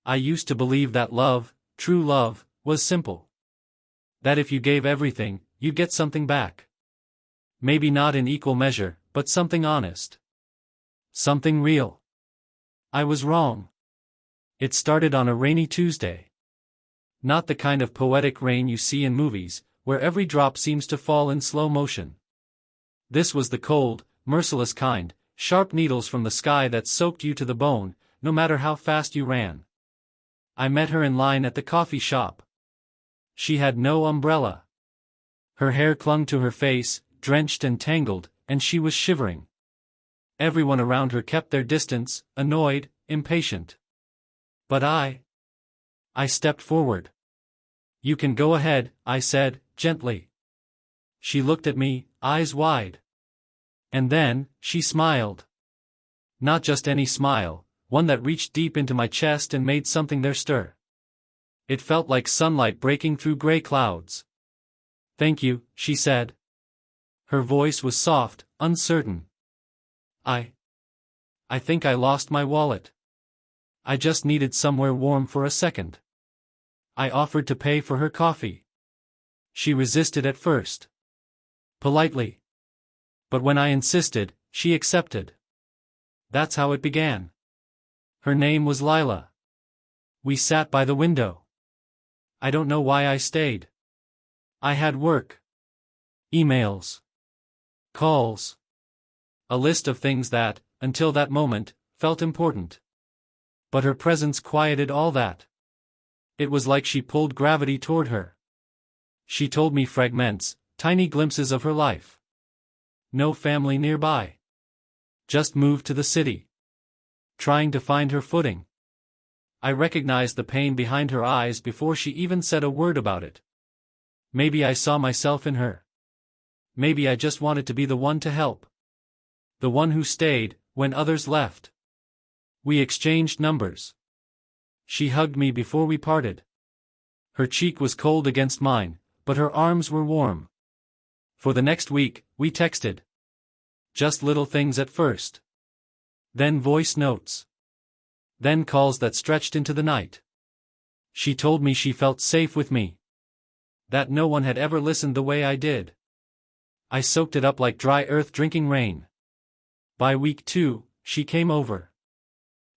I used to believe that love, true love, was simple. That if you gave everything, you'd get something back. Maybe not in equal measure, but something honest. Something real. I was wrong. It started on a rainy Tuesday. Not the kind of poetic rain you see in movies, where every drop seems to fall in slow motion. This was the cold, merciless kind, sharp needles from the sky that soaked you to the bone, no matter how fast you ran. I met her in line at the coffee shop. She had no umbrella. Her hair clung to her face, drenched and tangled, and she was shivering. Everyone around her kept their distance, annoyed, impatient. But I stepped forward. "You can go ahead," I said, gently. She looked at me, eyes wide. And then, she smiled. Not just any smile, one that reached deep into my chest and made something there stir. It felt like sunlight breaking through gray clouds. "Thank you," she said. Her voice was soft, uncertain. I think I lost my wallet. I just needed somewhere warm for a second. I offered to pay for her coffee. She resisted at first. Politely. But when I insisted, she accepted. That's how it began. Her name was Lila. We sat by the window. I don't know why I stayed. I had work. Emails. Calls. A list of things that, until that moment, felt important. But her presence quieted all that. It was like she pulled gravity toward her. She told me fragments, tiny glimpses of her life. No family nearby. Just moved to the city. Trying to find her footing. I recognized the pain behind her eyes before she even said a word about it. Maybe I saw myself in her. Maybe I just wanted to be the one to help. The one who stayed, when others left. We exchanged numbers. She hugged me before we parted. Her cheek was cold against mine, but her arms were warm. For the next week, we texted. Just little things at first. Then voice notes. Then calls that stretched into the night. She told me she felt safe with me. That no one had ever listened the way I did. I soaked it up like dry earth drinking rain. By week 2, she came over.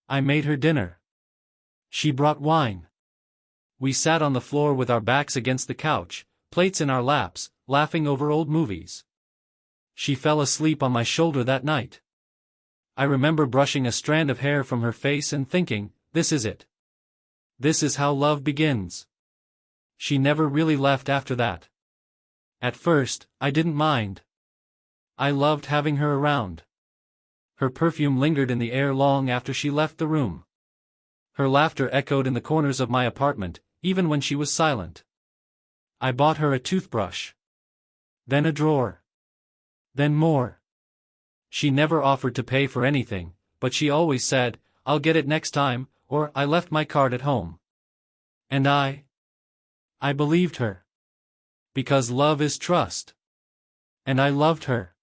I made her dinner. She brought wine. We sat on the floor with our backs against the couch, plates in our laps, laughing over old movies. She fell asleep on my shoulder that night. I remember brushing a strand of hair from her face and thinking, this is it. This is how love begins. She never really left after that. At first, I didn't mind. I loved having her around. Her perfume lingered in the air long after she left the room. Her laughter echoed in the corners of my apartment, even when she was silent. I bought her a toothbrush. Then a drawer. Then more. She never offered to pay for anything, but she always said, "I'll get it next time," or "I left my card at home." And I believed her. Because love is trust. And I loved her.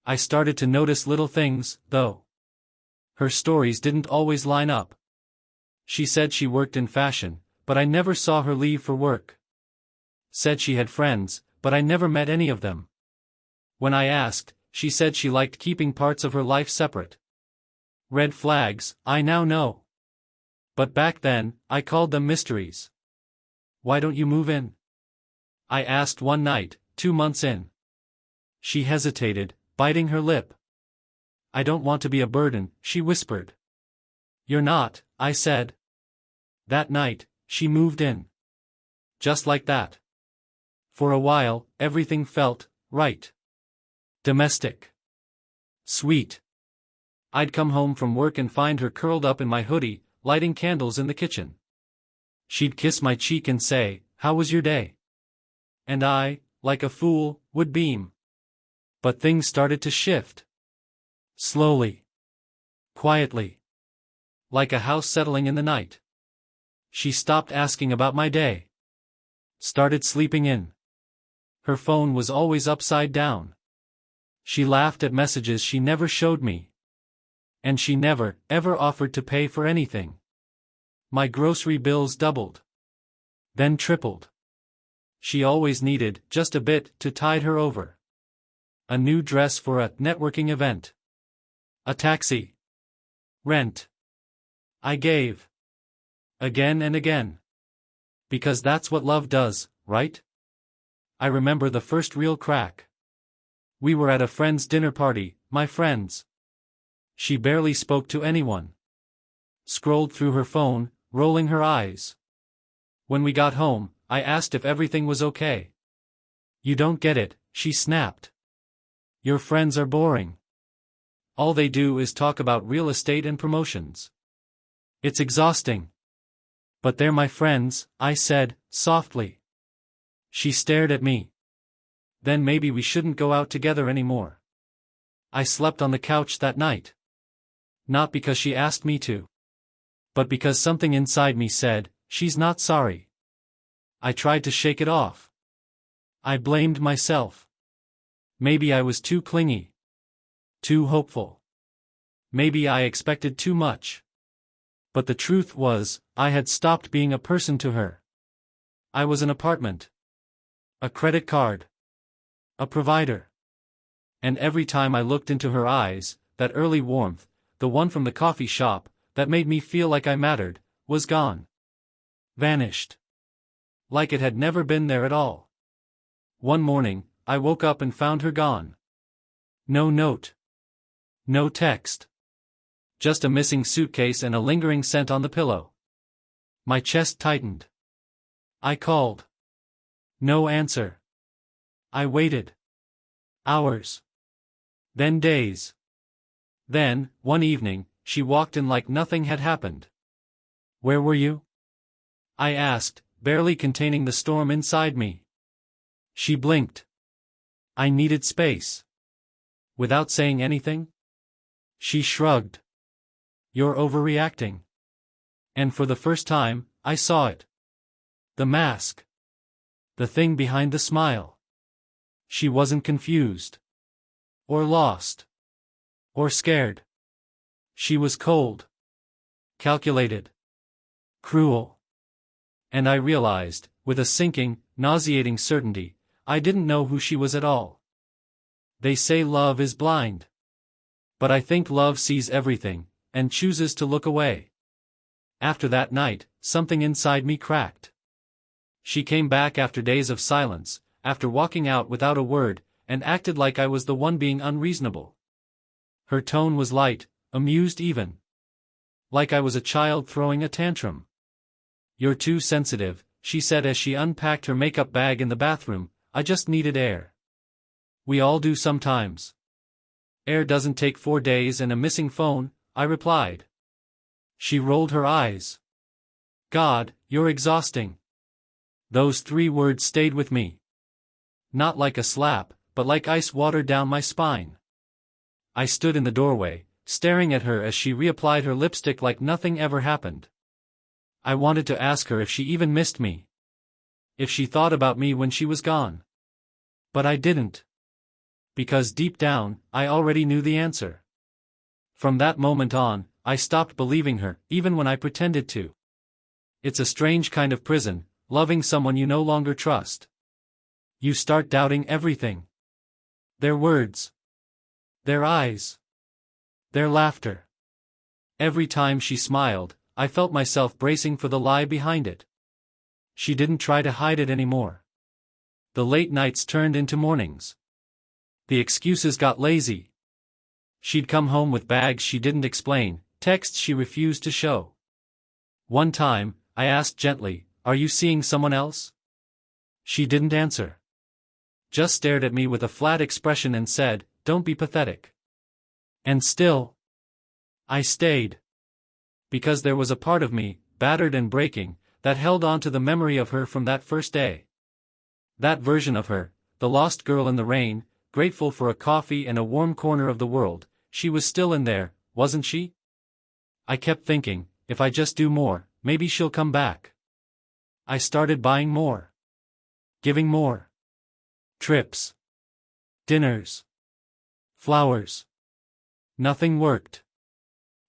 I started to notice little things, though. Her stories didn't always line up. She said she worked in fashion, but I never saw her leave for work. Said she had friends, but I never met any of them. When I asked, she said she liked keeping parts of her life separate. Red flags, I now know. But back then, I called them mysteries. "Why don't you move in?" I asked one night, 2 months in. She hesitated, biting her lip. "I don't want to be a burden," she whispered. "You're not," I said. That night, she moved in. Just like that. For a while, everything felt right. Domestic. Sweet. I'd come home from work and find her curled up in my hoodie, lighting candles in the kitchen. She'd kiss my cheek and say, "How was your day?" And I, like a fool, would beam. But things started to shift. Slowly. Quietly. Like a house settling in the night. She stopped asking about my day. Started sleeping in. Her phone was always upside down. She laughed at messages she never showed me. And she never, ever offered to pay for anything. My grocery bills doubled. Then tripled. She always needed just a bit to tide her over. A new dress for a networking event. A taxi. Rent. I gave. Again and again. Because that's what love does, right? I remember the first real crack. We were at a friend's dinner party, my friends. She barely spoke to anyone. Scrolled through her phone, rolling her eyes. When we got home, I asked if everything was okay. You don't get it, she snapped. Your friends are boring. All they do is talk about real estate and promotions. It's exhausting. But they're my friends, I said, softly. She stared at me. Then maybe we shouldn't go out together anymore. I slept on the couch that night. Not because she asked me to. But because something inside me said, she's not sorry. I tried to shake it off. I blamed myself. Maybe I was too clingy. Too hopeful. Maybe I expected too much. But the truth was, I had stopped being a person to her. I was an apartment. A credit card. A provider. And every time I looked into her eyes, that early warmth, the one from the coffee shop, that made me feel like I mattered, was gone. Vanished. Like it had never been there at all. One morning, I woke up and found her gone. No note. No text. Just a missing suitcase and a lingering scent on the pillow. My chest tightened. I called. No answer. I waited. Hours. Then days. Then, one evening, she walked in like nothing had happened. Where were you? I asked, barely containing the storm inside me. She blinked. I needed space. Without saying anything? She shrugged. You're overreacting. And for the first time, I saw it. The mask. The thing behind the smile. She wasn't confused. Or lost. Or scared. She was cold. Calculated. Cruel. And I realized, with a sinking, nauseating certainty, I didn't know who she was at all. They say love is blind. But I think love sees everything, and chooses to look away. After that night, something inside me cracked. She came back after days of silence, after walking out without a word, and acted like I was the one being unreasonable. Her tone was light, amused even. Like I was a child throwing a tantrum. You're too sensitive, she said as she unpacked her makeup bag in the bathroom. I just needed air. We all do sometimes. Air doesn't take 4 days and a missing phone, I replied. She rolled her eyes. God, you're exhausting. Those 3 words stayed with me. Not like a slap, but like ice water down my spine. I stood in the doorway, staring at her as she reapplied her lipstick like nothing ever happened. I wanted to ask her if she even missed me. If she thought about me when she was gone. But I didn't. Because deep down, I already knew the answer. From that moment on, I stopped believing her, even when I pretended to. It's a strange kind of prison, loving someone you no longer trust. You start doubting everything. Their words. Their eyes. Their laughter. Every time she smiled, I felt myself bracing for the lie behind it. She didn't try to hide it anymore. The late nights turned into mornings. The excuses got lazy. She'd come home with bags she didn't explain, texts she refused to show. One time, I asked gently, "Are you seeing someone else?" She didn't answer. Just stared at me with a flat expression and said, "Don't be pathetic." And still, I stayed. Because there was a part of me, battered and breaking, that held on to the memory of her from that first day. That version of her, the lost girl in the rain, grateful for a coffee and a warm corner of the world, she was still in there, wasn't she? I kept thinking, if I just do more, maybe she'll come back. I started buying more. Giving more. Trips. Dinners. Flowers. Nothing worked.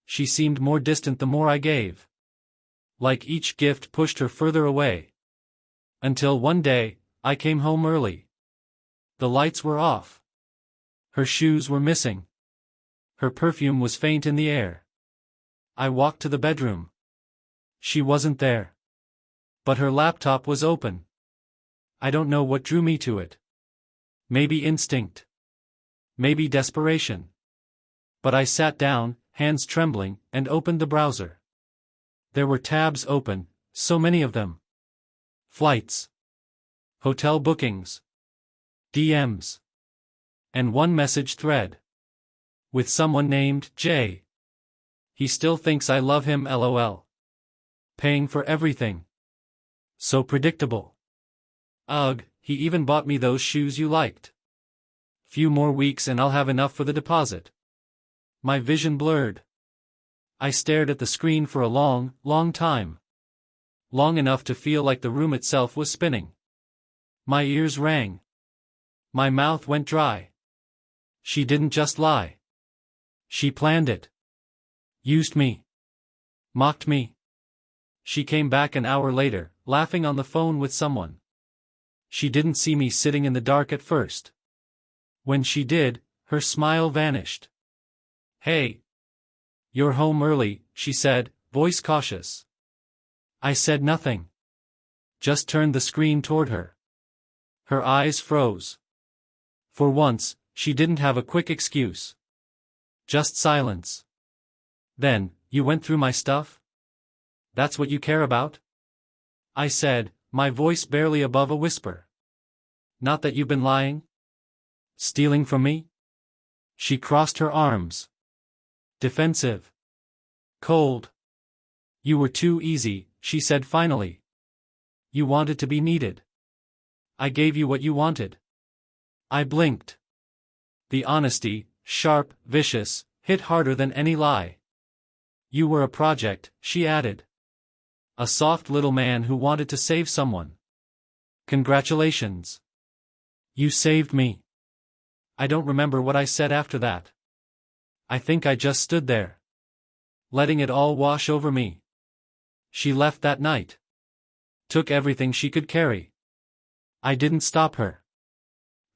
She seemed more distant the more I gave. Like each gift pushed her further away. Until one day, I came home early. The lights were off. Her shoes were missing. Her perfume was faint in the air. I walked to the bedroom. She wasn't there. But her laptop was open. I don't know what drew me to it. Maybe instinct. Maybe desperation. But I sat down, hands trembling, and opened the browser. There were tabs open, so many of them. Flights. Hotel bookings. DMs. And one message thread. With someone named Jay. He still thinks I love him, lol. Paying for everything. So predictable. Ugh, he even bought me those shoes you liked. Few more weeks and I'll have enough for the deposit. My vision blurred. I stared at the screen for a long, long time. Long enough to feel like the room itself was spinning. My ears rang. My mouth went dry. She didn't just lie. She planned it. Used me. Mocked me. She came back an hour later, laughing on the phone with someone. She didn't see me sitting in the dark at first. When she did, her smile vanished. Hey. You're home early, she said, voice cautious. I said nothing. Just turned the screen toward her. Her eyes froze. For once, she didn't have a quick excuse. Just silence. Then, you went through my stuff? That's what you care about? I said, my voice barely above a whisper. Not that you've been lying? Stealing from me? She crossed her arms. Defensive. Cold. You were too easy, she said finally. You wanted to be needed. I gave you what you wanted. I blinked. The honesty, sharp, vicious, hit harder than any lie. You were a project, she added. A soft little man who wanted to save someone. Congratulations. You saved me. I don't remember what I said after that. I think I just stood there. Letting it all wash over me. She left that night. Took everything she could carry. I didn't stop her.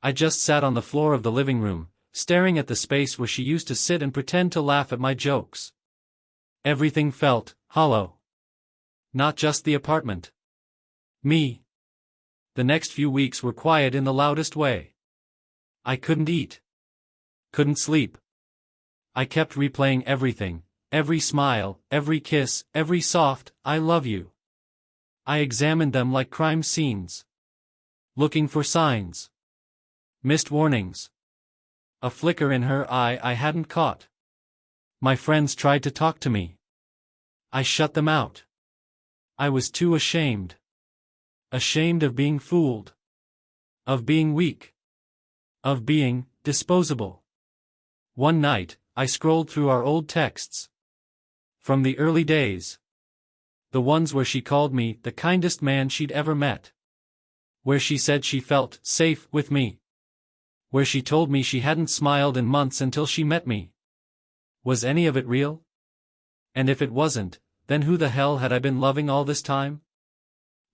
I just sat on the floor of the living room, staring at the space where she used to sit and pretend to laugh at my jokes. Everything felt hollow. Not just the apartment. Me. The next few weeks were quiet in the loudest way. I couldn't eat. Couldn't sleep. I kept replaying everything, every smile, every kiss, every soft, I love you. I examined them like crime scenes. Looking for signs. Missed warnings. A flicker in her eye I hadn't caught. My friends tried to talk to me. I shut them out. I was too ashamed. Ashamed of being fooled. Of being weak. Of being disposable. One night, I scrolled through our old texts. From the early days. The ones where she called me the kindest man she'd ever met. Where she said she felt safe with me. Where she told me she hadn't smiled in months until she met me. Was any of it real? And if it wasn't, then who the hell had I been loving all this time?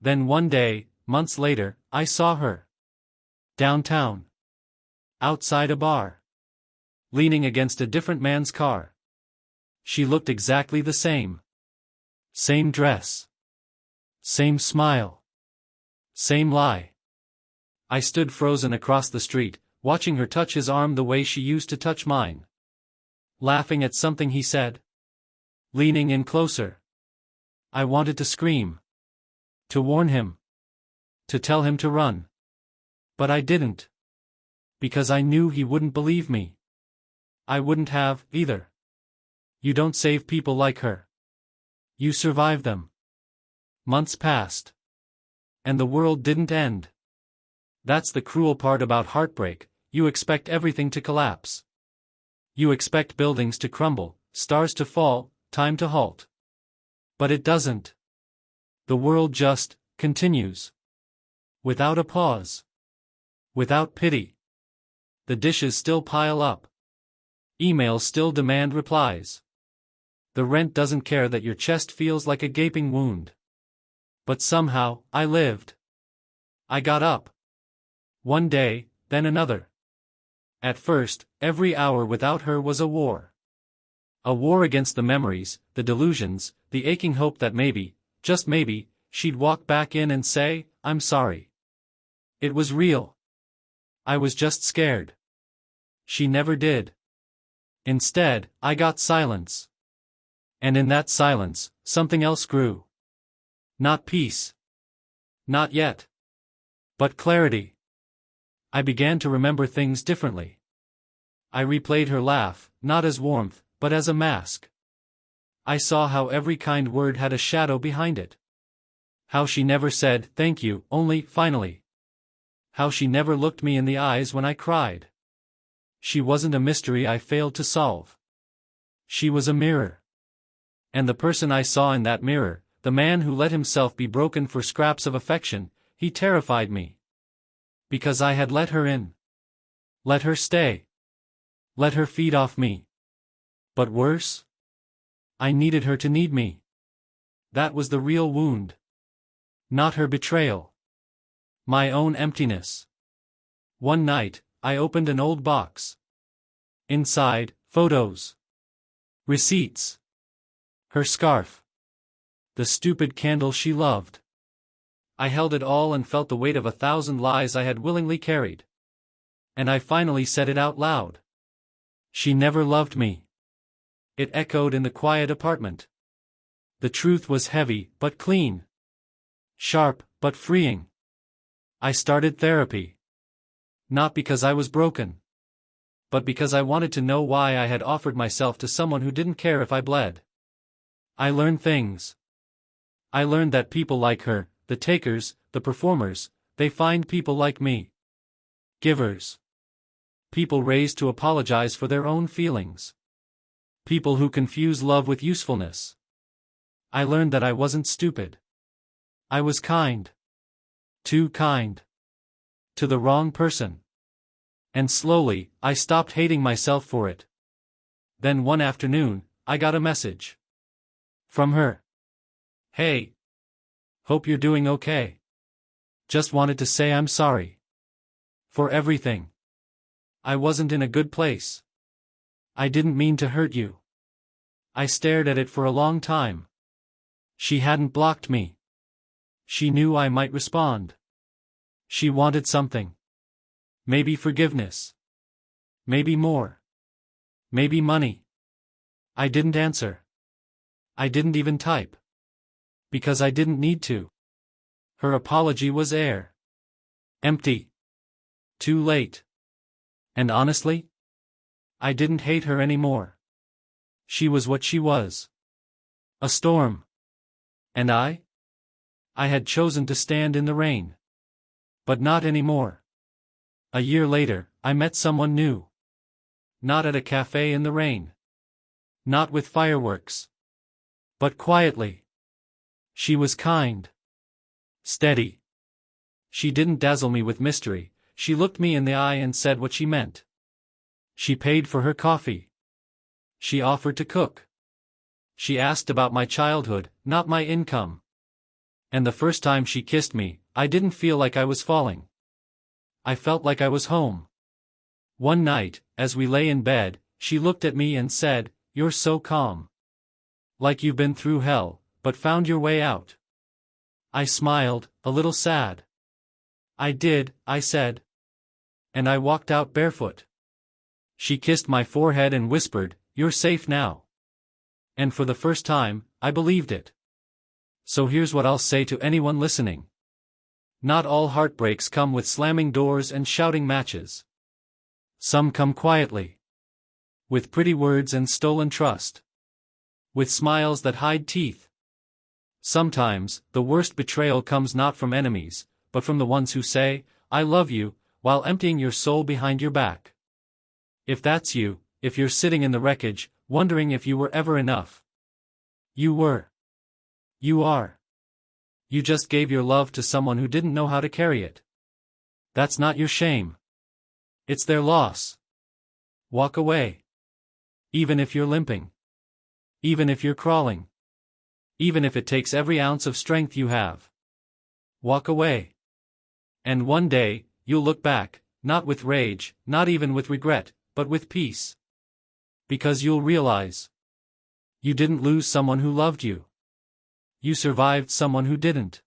Then one day, months later, I saw her. Downtown. Outside a bar. Leaning against a different man's car. She looked exactly the same. Same dress. Same smile. Same lie. I stood frozen across the street, watching her touch his arm the way she used to touch mine. Laughing at something he said. Leaning in closer. I wanted to scream. To warn him. To tell him to run. But I didn't. Because I knew he wouldn't believe me. I wouldn't have, either. You don't save people like her. You survive them. Months passed. And the world didn't end. That's the cruel part about heartbreak, you expect everything to collapse. You expect buildings to crumble, stars to fall, time to halt. But it doesn't. The world just continues. Without a pause. Without pity. The dishes still pile up. Emails still demand replies. The rent doesn't care that your chest feels like a gaping wound. But somehow, I lived. I got up. One day, then another. At first, every hour without her was a war. A war against the memories, the delusions, the aching hope that maybe, just maybe, she'd walk back in and say, "I'm sorry." It was real. I was just scared. She never did. Instead, I got silence. And in that silence, something else grew. Not peace. Not yet. But clarity. I began to remember things differently. I replayed her laugh, not as warmth, but as a mask. I saw how every kind word had a shadow behind it. How she never said, "Thank you," only, "Finally." How she never looked me in the eyes when I cried. She wasn't a mystery I failed to solve. She was a mirror. And the person I saw in that mirror, the man who let himself be broken for scraps of affection, he terrified me. Because I had let her in. Let her stay. Let her feed off me. But worse? I needed her to need me. That was the real wound. Not her betrayal. My own emptiness. One night, I opened an old box. Inside, photos. Receipts. Her scarf. The stupid candle she loved. I held it all and felt the weight of 1,000 lies I had willingly carried. And I finally said it out loud. She never loved me. It echoed in the quiet apartment. The truth was heavy, but clean. Sharp, but freeing. I started therapy. Not because I was broken. But because I wanted to know why I had offered myself to someone who didn't care if I bled. I learned things. I learned that people like her, the takers, the performers, they find people like me. Givers. People raised to apologize for their own feelings. People who confuse love with usefulness. I learned that I wasn't stupid. I was kind. Too kind. To the wrong person. And slowly, I stopped hating myself for it. Then one afternoon, I got a message. From her. "Hey. Hope you're doing okay. Just wanted to say I'm sorry. For everything. I wasn't in a good place. I didn't mean to hurt you." I stared at it for a long time. She hadn't blocked me. She knew I might respond. She wanted something. Maybe forgiveness. Maybe more. Maybe money. I didn't answer. I didn't even type. Because I didn't need to. Her apology was air. Empty. Too late. And honestly? I didn't hate her anymore. She was what she was. A storm. And I? I had chosen to stand in the rain. But not anymore. A year later, I met someone new. Not at a cafe in the rain. Not with fireworks. But quietly. She was kind. Steady. She didn't dazzle me with mystery, she looked me in the eye and said what she meant. She paid for her coffee. She offered to cook. She asked about my childhood, not my income. And the first time she kissed me, I didn't feel like I was falling. I felt like I was home. One night, as we lay in bed, she looked at me and said, "You're so calm. Like you've been through hell, but found your way out." I smiled, a little sad. "I did," I said. And I walked out barefoot. She kissed my forehead and whispered, "You're safe now." And for the first time, I believed it. So here's what I'll say to anyone listening. Not all heartbreaks come with slamming doors and shouting matches. Some come quietly. With pretty words and stolen trust. With smiles that hide teeth. Sometimes, the worst betrayal comes not from enemies, but from the ones who say, "I love you," while emptying your soul behind your back. If that's you, if you're sitting in the wreckage, wondering if you were ever enough. You were. You are. You just gave your love to someone who didn't know how to carry it. That's not your shame. It's their loss. Walk away. Even if you're limping. Even if you're crawling. Even if it takes every ounce of strength you have. Walk away. And one day, you'll look back, not with rage, not even with regret, but with peace. Because you'll realize. You didn't lose someone who loved you. You survived someone who didn't.